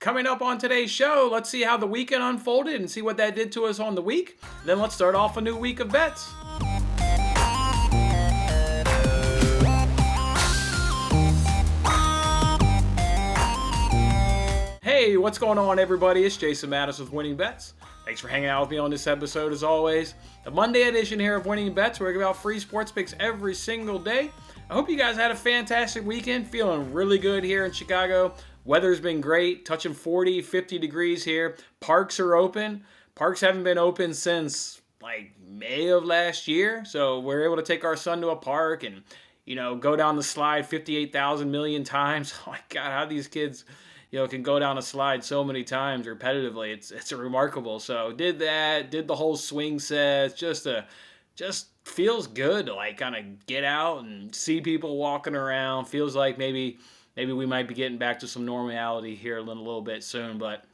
Coming up on today's show, let's see how the weekend unfolded and see what that did to us on the week. Then let's start off a new week of bets. Hey, what's going on, everybody? It's Jason Mattis with Winning Bets. Thanks for hanging out with me on this episode, as always. The Monday edition here of Winning Bets, where we give out free sports picks every single day. I hope you guys had a fantastic weekend. Feeling really good here in Chicago. Weather's been great, touching 40, 50 degrees here. Parks are open. Parks haven't been open since like May of last year. So we're able to take our son to a park and, go down the slide 58,000 million times. Oh my God, how these kids, can go down a slide so many times repetitively. It's remarkable. So did that, did the whole swing set. Just feels good to like kind of get out and see people walking around. Feels like maybe we might be getting back to some normality here in a little bit soon. But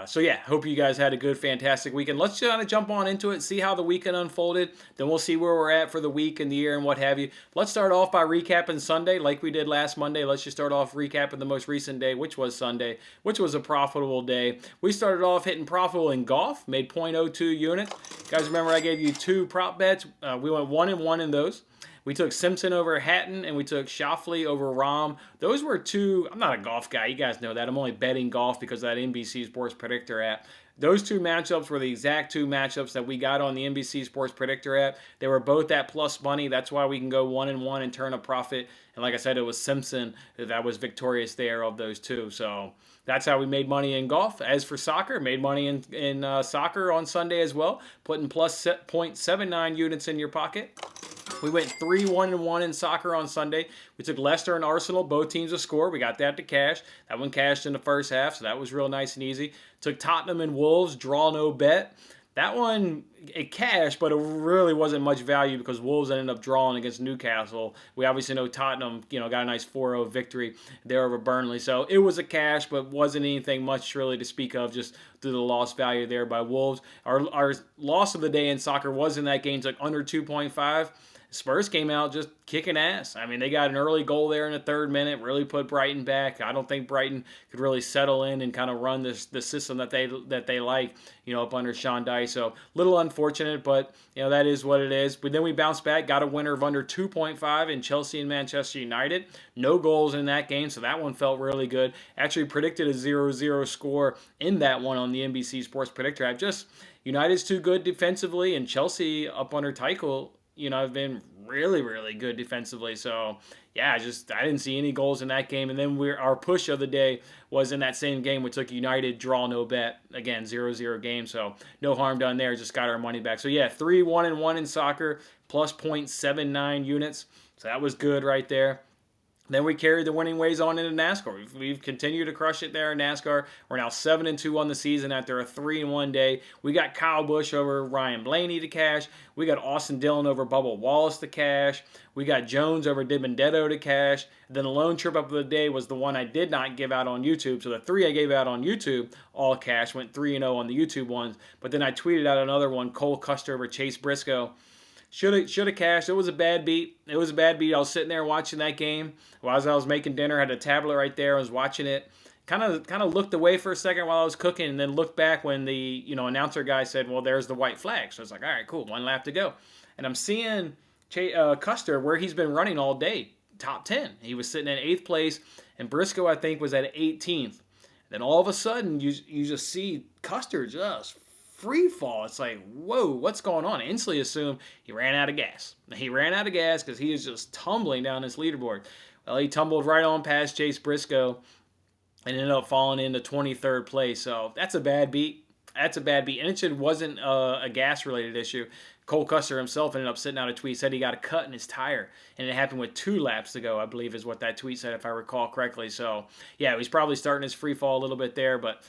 so yeah, hope you guys had a good, fantastic weekend. Let's kind of jump on into it, see how the weekend unfolded. Then we'll see where we're at for the week and the year and what have you. Let's start off by recapping Sunday like we did last Monday. Let's just start off recapping the most recent day, which was Sunday, which was a profitable day. We started off hitting profitable in golf, made 0.02 units. Guys, remember I gave you two prop bets. We went 1-1 in those. We took Simpson over Hatton, and we took Schauffele over Rahm. Those were two. I'm not a golf guy. You guys know that. I'm only betting golf because of that NBC Sports Predictor app. Those two matchups were the exact two matchups that we got on the NBC Sports Predictor app. They were both at plus money. That's why we can go 1-1 and turn a profit. And like I said, it was Simpson that was victorious there of those two. So that's how we made money in golf. As for soccer, made money in soccer on Sunday as well, putting plus 0.79 units in your pocket. We went 3-1-1 in soccer on Sunday. We took Leicester and Arsenal, both teams to score. We got that to cash. That one cashed in the first half, so that was real nice and easy. Took Tottenham and Wolves, draw no bet. That one, it cashed, but it really wasn't much value because Wolves ended up drawing against Newcastle. We obviously know Tottenham, got a nice 4-0 victory there over Burnley. So it was a cash, but wasn't anything much really to speak of, just through the loss value there by Wolves. Our loss of the day in soccer was in that game, took under 2.5. Spurs came out just kicking ass. I mean, they got an early goal there in the third minute, really put Brighton back. I don't think Brighton could really settle in and kind of run the system that they like, up under Sean Dyche. So a little unfortunate, but that is what it is. But then we bounced back, got a winner of under 2.5 in Chelsea and Manchester United. No goals in that game, so that one felt really good. Actually predicted a 0-0 score in that one on the NBC Sports Predictor app. Just United's too good defensively, and Chelsea up under Tuchel, have been really, really good defensively. So, yeah, I didn't see any goals in that game. And then our push of the day was in that same game. We took United, draw no bet. Again, 0-0 game. So, no harm done there. Just got our money back. So, yeah, 3-1-1 in soccer, plus 0.79 units. So, that was good right there. Then we carried the winning ways on into NASCAR. We've continued to crush it there in NASCAR. We're now 7-2 on the season after a 3-1 day. We got Kyle Busch over Ryan Blaney to cash. We got Austin Dillon over Bubba Wallace to cash. We got Jones over DiBenedetto to cash. Then the lone trip up of the day was the one I did not give out on YouTube. So the three I gave out on YouTube, all cash, went 3-0 on the YouTube ones. But then I tweeted out another one, Cole Custer over Chase Briscoe. Should have cashed. It was a bad beat. I was sitting there watching that game. As I was making dinner, I had a tablet right there. I was watching it. Kind of looked away for a second while I was cooking, and then looked back when the announcer guy said, "Well, there's the white flag." So I was like, "All right, cool. One lap to go." And I'm seeing Custer where he's been running all day, top 10. He was sitting in 8th place, and Briscoe I think was at 18th. Then all of a sudden you just see Custer just free fall. It's like, whoa, what's going on? I instantly assume he ran out of gas. He ran out of gas because he is just tumbling down this leaderboard. Well, he tumbled right on past Chase Briscoe and ended up falling into 23rd place. So that's a bad beat. And it wasn't a gas-related issue. Cole Custer himself ended up sitting out a tweet, said he got a cut in his tire, and it happened with 2 laps to go, I believe is what that tweet said, if I recall correctly. So, yeah, he's probably starting his free fall a little bit there, but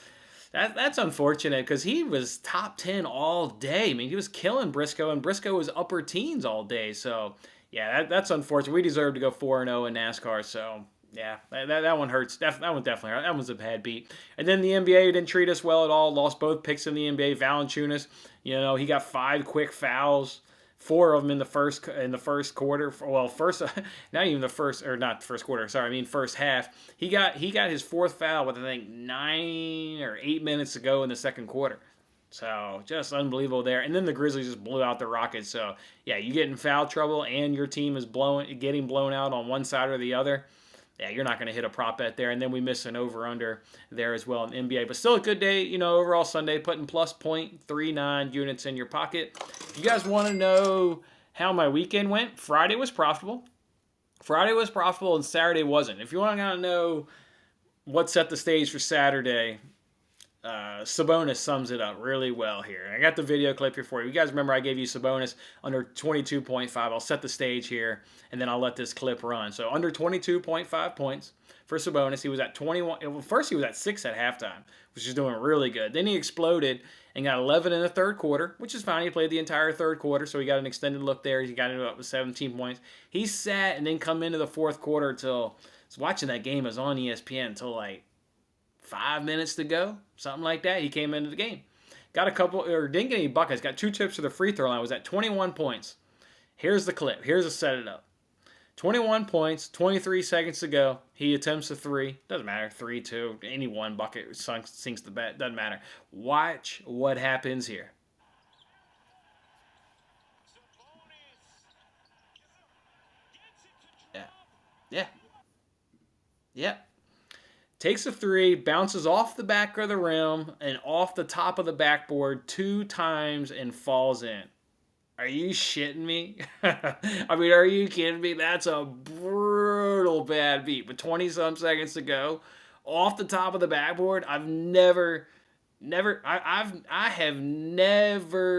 that's unfortunate because he was top 10 all day. I mean, he was killing Briscoe, and Briscoe was upper teens all day. So, yeah, that's unfortunate. We deserve to go 4-0 in NASCAR, so yeah, that one hurts. That one definitely hurt. That was a bad beat. And then the NBA didn't treat us well at all. Lost both picks in the NBA. Valanciunas, he got 5 quick fouls. 4 of them in the first quarter. Well, first not even the first, or not the first quarter. Sorry, I mean first half. He got his 4th foul with I think 9 or 8 minutes to go in the second quarter. So just unbelievable there. And then the Grizzlies just blew out the Rockets. So yeah, you get in foul trouble and your team is getting blown out on one side or the other. Yeah, you're not going to hit a prop bet there. And then we miss an over-under there as well in the NBA. But still a good day, overall Sunday, putting plus 0.39 units in your pocket. If you guys want to know how my weekend went, Friday was profitable. And Saturday wasn't. If you want to know what set the stage for Saturday, Sabonis sums it up really well here. I got the video clip here for you. You guys remember I gave you Sabonis under 22.5. I'll set the stage here, and then I'll let this clip run. So under 22.5 points for Sabonis. He was at 21. Well, first he was at 6 at halftime, which is doing really good. Then he exploded and got 11 in the third quarter, which is fine. He played the entire third quarter, so he got an extended look there. He got into up with 17 points. He sat and then come into the fourth quarter until I was watching that game. It was on ESPN until like 5 minutes to go, something like that. He came into the game. Got a couple, or didn't get any buckets. Got 2 trips to the free throw line. Was at 21 points. Here's the clip. Here's a set it up. 21 points, 23 seconds to go. He attempts a 3. Doesn't matter. 3, 2, any one bucket sinks the bet. Doesn't matter. Watch what happens here. Yeah. Yeah. Takes a 3, bounces off the back of the rim and off the top of the backboard 2 times and falls in. Are you shitting me? I mean, are you kidding me? That's a brutal bad beat. With 20-some seconds to go, off the top of the backboard, I have never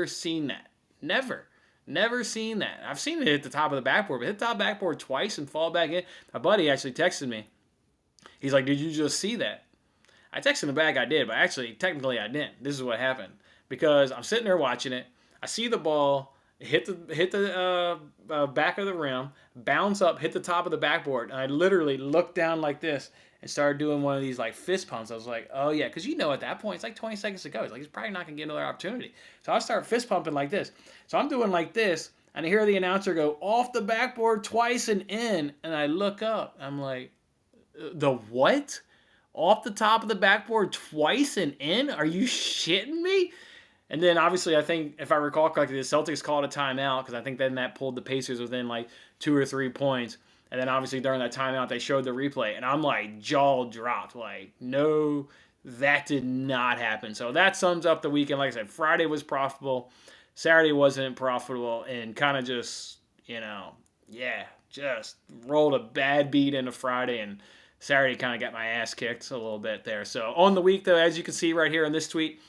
seen that. Never seen that. I've seen it hit the top of the backboard, but hit the top backboard twice and fall back in. My buddy actually texted me. He's like, did you just see that? I texted him back, I did, but actually, technically I didn't. This is what happened. Because I'm sitting there watching it. I see the ball hit the back of the rim, bounce up, hit the top of the backboard, and I literally looked down like this and started doing one of these like fist pumps. I was like, oh yeah, because at that point, it's like 20 seconds to go. It's like, he's probably not going to get another opportunity. So I start fist pumping like this. So I'm doing like this, and I hear the announcer go, off the backboard twice and in, and I look up. I'm like, the what? Off the top of the backboard twice and in? Are you shitting me? And then obviously I think, if I recall correctly, the Celtics called a timeout because I think then that pulled the Pacers within like 2 or 3 points. And then obviously during that timeout they showed the replay. And I'm like jaw dropped. Like, no, that did not happen. So that sums up the weekend. Like I said, Friday was profitable. Saturday wasn't profitable. And kind of just, just rolled a bad beat into Friday, and Saturday kind of got my ass kicked a little bit there. So on the week, though, as you can see right here in this tweet,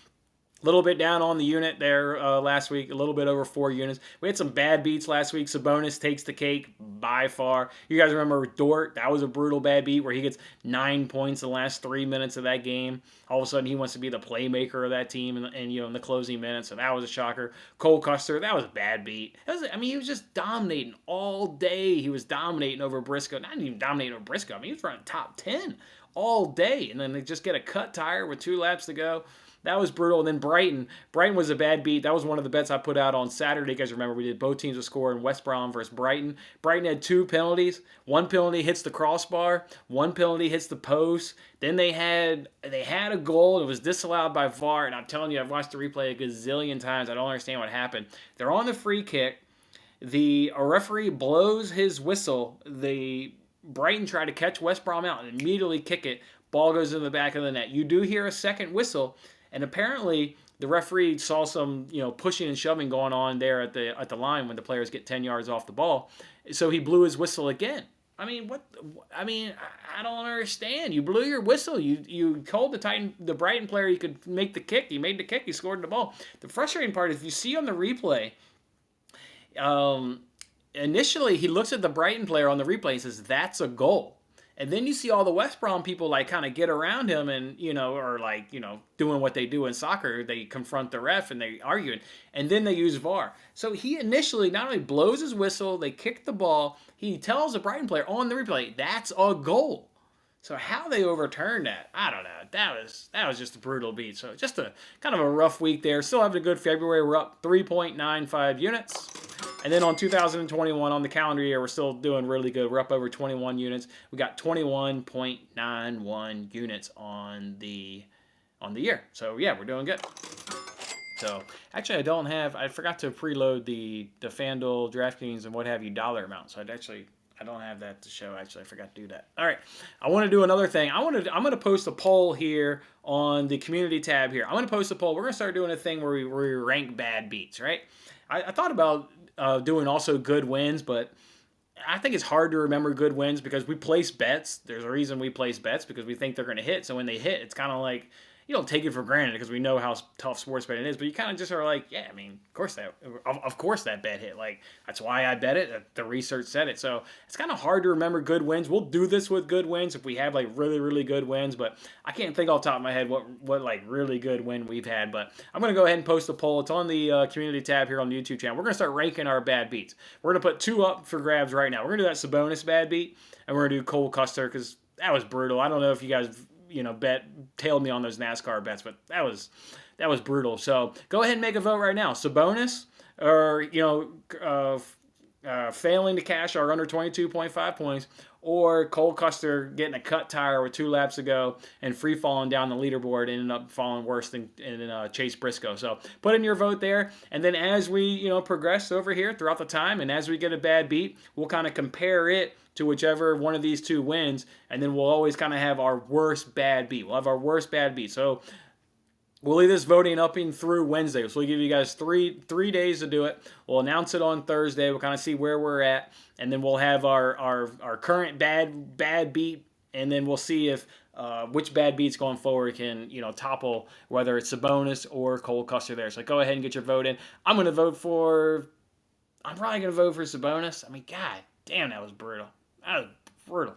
a little bit down on the unit there last week, a little bit over 4 units. We had some bad beats last week. Sabonis takes the cake by far. You guys remember Dort? That was a brutal bad beat where he gets 9 points in the last 3 minutes of that game. All of a sudden, he wants to be the playmaker of that team and in the closing minutes. So that was a shocker. Cole Custer, that was a bad beat. He was just dominating all day. He was dominating over Briscoe. Not even dominating over Briscoe. He was running top 10 all day. And then they just get a cut tire with 2 laps to go. That was brutal. And then Brighton was a bad beat. That was one of the bets I put out on Saturday. You guys remember we did both teams to score in West Brom versus Brighton. Brighton had 2 penalties. 1 penalty hits the crossbar. 1 penalty hits the post. Then they had a goal. It was disallowed by VAR. And I'm telling you, I've watched the replay a gazillion times. I don't understand what happened. They're on the free kick. A referee blows his whistle. The Brighton tried to catch West Brom out and immediately kick it. Ball goes in the back of the net. You do hear a second whistle. And apparently, the referee saw some, pushing and shoving going on there at the line when the players get 10 yards off the ball. So he blew his whistle again. I mean, what? I mean, I don't understand. You blew your whistle. You told the Brighton player he could make the kick. He made the kick. He scored the ball. The frustrating part is, if you see on the replay, initially he looks at the Brighton player on the replay and says, "That's a goal." And then you see all the West Brom people kind of get around him and, doing what they do in soccer. They confront the ref and they argue. And then they use VAR. So he initially not only blows his whistle, they kick the ball. He tells the Brighton player on the replay, "That's a goal." So how they overturned that, I don't know. That was just a brutal beat. So just a kind of a rough week there. Still having a good February. We're up 3.95 units. And then on 2021, on the calendar year, we're still doing really good. We're up over 21 units. We got 21.91 units on the year. So yeah, we're doing good. So actually, I forgot to preload the FanDuel, DraftKings, and what have you dollar amount. So I don't have that to show. Actually, I forgot to do that. All right, I want to do another thing. I'm going to post a poll here on the community tab here. I'm going to post a poll. We're going to start doing a thing where we rank bad beats, right? I thought about doing also good wins, but I think it's hard to remember good wins because we place bets. There's a reason we place bets because we think they're going to hit. So when they hit, it's kind of like, you don't take it for granted because we know how tough sports betting is, but you kind of just are like, yeah, I mean, of course that bet hit. Like, that's why I bet it. The research said it. So it's kind of hard to remember good wins. We'll do this with good wins if we have like really, really good wins, but I can't think off the top of my head what like really good win we've had. But I'm going to go ahead and post a poll. It's on the community tab here on the YouTube channel. We're going to start ranking our bad beats. We're going to put 2 up for grabs right now. We're going to do that Sabonis bad beat, and we're going to do Cole Custer because that was brutal. I don't know if you guys tailed me on those NASCAR bets, but that was brutal. So go ahead and make a vote right now. Sabonis, or failing to cash our under 22.5 points, or Cole Custer getting a cut tire with 2 laps ago and free falling down the leaderboard, ended up falling worse than Chase Briscoe. So put in your vote there, and then as we progress over here throughout the time, and as we get a bad beat, we'll kind of compare it to whichever one of these 2 wins, and then we'll always kind of have our worst bad beat. We'll have our worst bad beat. So we'll leave this voting up in through Wednesday. So we'll give you guys three days to do it. We'll announce it on Thursday. We'll kind of see where we're at, and then we'll have our current bad beat, and then we'll see if which bad beats going forward can topple whether it's Sabonis or Cole Custer there. So go ahead and get your vote in. I'm probably going to vote for Sabonis. I mean, god damn, that was brutal. That was brutal.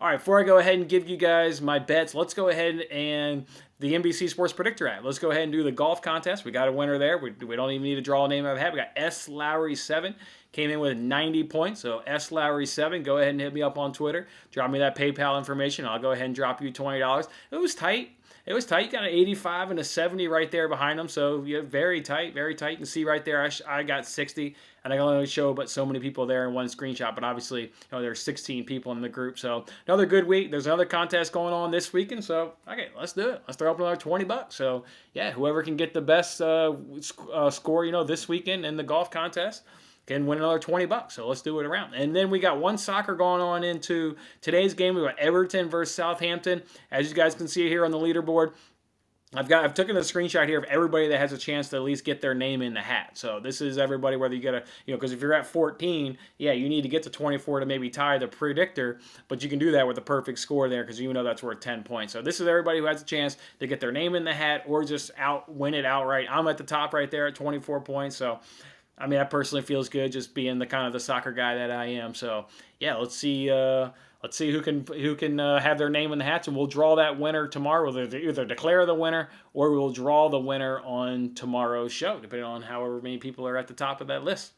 All right, before I go ahead and give you guys my bets, let's go ahead and the NBC Sports Predictor app. Let's go ahead and do the golf contest. We got a winner there. We don't even need to draw a name out of a hat. We got S. Lowry 7. Came in with 90 points. So S. Lowry 7, go ahead and hit me up on Twitter. Drop me that PayPal information. I'll go ahead and drop you $20. It was tight. You got an 85 and a 70 right there behind them. So yeah, very tight, very tight. You can see right there, I got 60, and I can only show but so many people there in one screenshot. But obviously, there's 16 people in the group. So another good week. There's another contest going on this weekend. So okay, let's do it. Let's throw up another $20. So yeah, whoever can get the best score, this weekend in the golf contest can win another $20. So let's do it around. And then we got one soccer going on into today's game. We got Everton versus Southampton. As you guys can see here on the leaderboard, I've taken a screenshot here of everybody that has a chance to at least get their name in the hat. So this is everybody, whether you get because if you're at 14, yeah, you need to get to 24 to maybe tie the predictor, but you can do that with a perfect score there because that's worth 10 points. So this is everybody who has a chance to get their name in the hat or just win it outright. I'm at the top right there at 24 points. So I mean, that personally feels good just being the kind of the soccer guy that I am. So yeah, let's see who can have their name in the hats, and we'll draw that winner tomorrow. We'll either declare the winner or we'll draw the winner on tomorrow's show, depending on however many people are at the top of that list.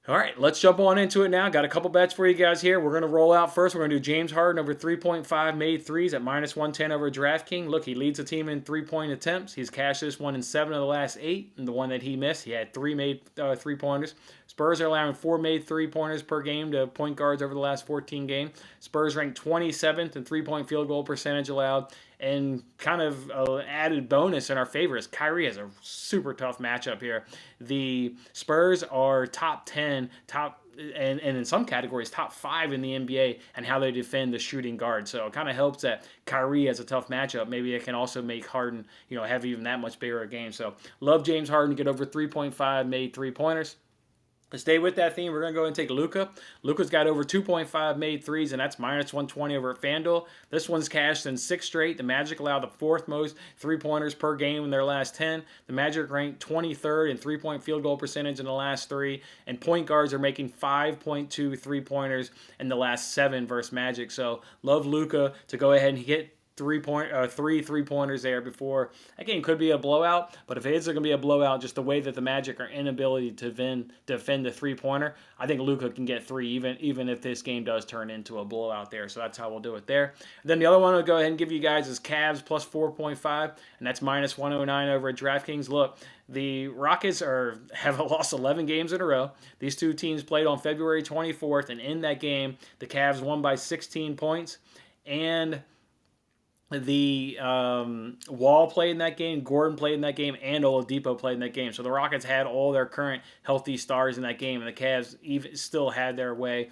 All right, let's jump on into it now. Got a couple bets for you guys here. We're going to roll out first. We're going to do James Harden over 3.5 made threes at -110 over DraftKings. Look, he leads the team in three-point attempts. He's cashed this one in 7 of the last 8. And the one that he missed, he had 3 made three-pointers. Spurs are allowing 4 made three-pointers per game to point guards over the last 14 games. Spurs ranked 27th in three-point field goal percentage allowed. And kind of added bonus in our favor is Kyrie has a super tough matchup here. The Spurs are top 10, and in some categories, top 5 in the NBA and how they defend the shooting guard. So it kind of helps that Kyrie has a tough matchup. Maybe it can also make Harden, have even that much bigger a game. So love James Harden to get over 3.5 made three-pointers. To stay with that theme, we're going to go ahead and take Luka. Luka's got over 2.5 made threes, and that's -120 over at FanDuel. This one's cashed in 6 straight. The Magic allowed the 4th most three-pointers per game in their last 10. The Magic ranked 23rd in three-point field goal percentage in the last 3. And point guards are making 5.2 three-pointers in the last 7 versus Magic. So love Luka to go ahead and three 3-pointers there before. That game could be a blowout, but if it is going to be a blowout, just the way that the Magic are inability to defend the 3-pointer, I think Luka can get 3 even if this game does turn into a blowout there. So that's how we'll do it there. And then the other one I'll go ahead and give you guys is Cavs plus 4.5, and that's minus 109 over at DraftKings. Look, the Rockets have lost 11 games in a row. These two teams played on February 24th, and in that game, the Cavs won by 16 points, and the Wall played in that game, Gordon played in that game, and Oladipo played in that game. So the Rockets had all their current healthy stars in that game, and the Cavs even still had their way.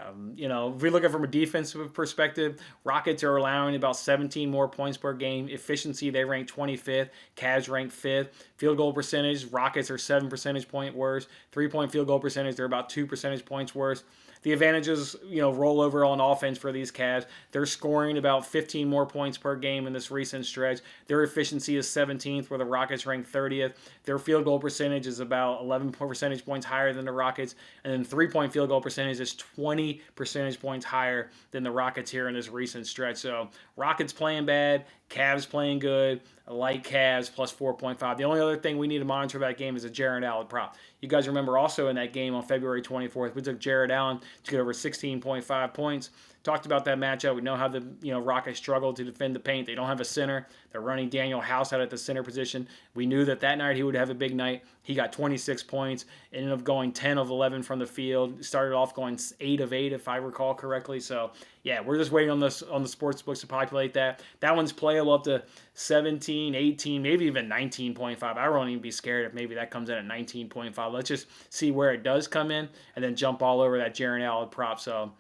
If we look at it from a defensive perspective, Rockets are allowing about 17 more points per game. Efficiency, they rank 25th. Cavs rank 5th. Field goal percentage, Rockets are 7 percentage point worse. 3-point field goal percentage, they're about 2 percentage points worse. The advantages, roll over on offense for these Cavs. They're scoring about 15 more points per game in this recent stretch. Their efficiency is 17th, where the Rockets rank 30th. Their field goal percentage is about 11 percentage points higher than the Rockets. And then 3-point field goal percentage is 20 percentage points higher than the Rockets here in this recent stretch. So Rockets playing bad, Cavs playing good. I like Cavs plus 4.5. The only other thing we need to monitor that game is a Jared Allen prop. You guys remember also in that game on February 24th, we took Jared Allen to get over 16.5 points. Talked about that matchup. We know how the Rockets struggle to defend the paint. They don't have a center. They're running Daniel House out at the center position. We knew that night he would have a big night. He got 26 points, ended up going 10 of 11 from the field. Started off going 8 of 8, if I recall correctly. So, yeah, we're just waiting on the sports books to populate that. That one's playable up to 17, 18, maybe even 19.5. I won't even be scared if maybe that comes in at 19.5. Let's just see where it does come in and then jump all over that Jared Allen prop. So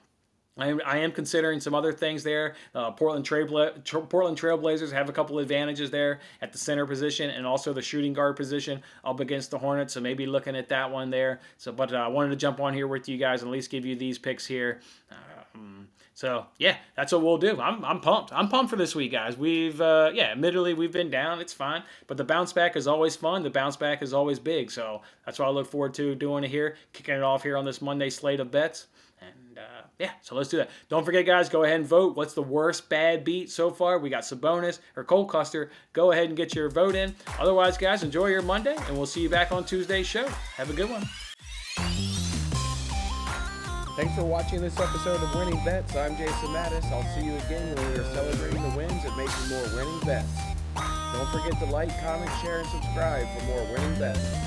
I am considering some other things there. Portland Trailblazers have a couple advantages there at the center position and also the shooting guard position up against the Hornets. So maybe looking at that one there. But I wanted to jump on here with you guys and at least give you these picks here. So, yeah, that's what we'll do. I'm pumped. I'm pumped for this week, guys. Admittedly, we've been down. It's fine. But the bounce back is always fun. The bounce back is always big. So that's what I look forward to doing it here, kicking it off here on this Monday slate of bets. And, so let's do that. Don't forget, guys, go ahead and vote. What's the worst bad beat so far? We got Sabonis or Cole Custer. Go ahead and get your vote in. Otherwise, guys, enjoy your Monday, and we'll see you back on Tuesday's show. Have a good one. Thanks for watching this episode of Winning Bets. I'm Jason Mattis. I'll see you again when we are celebrating the wins and making more winning bets. Don't forget to like, comment, share, and subscribe for more winning bets.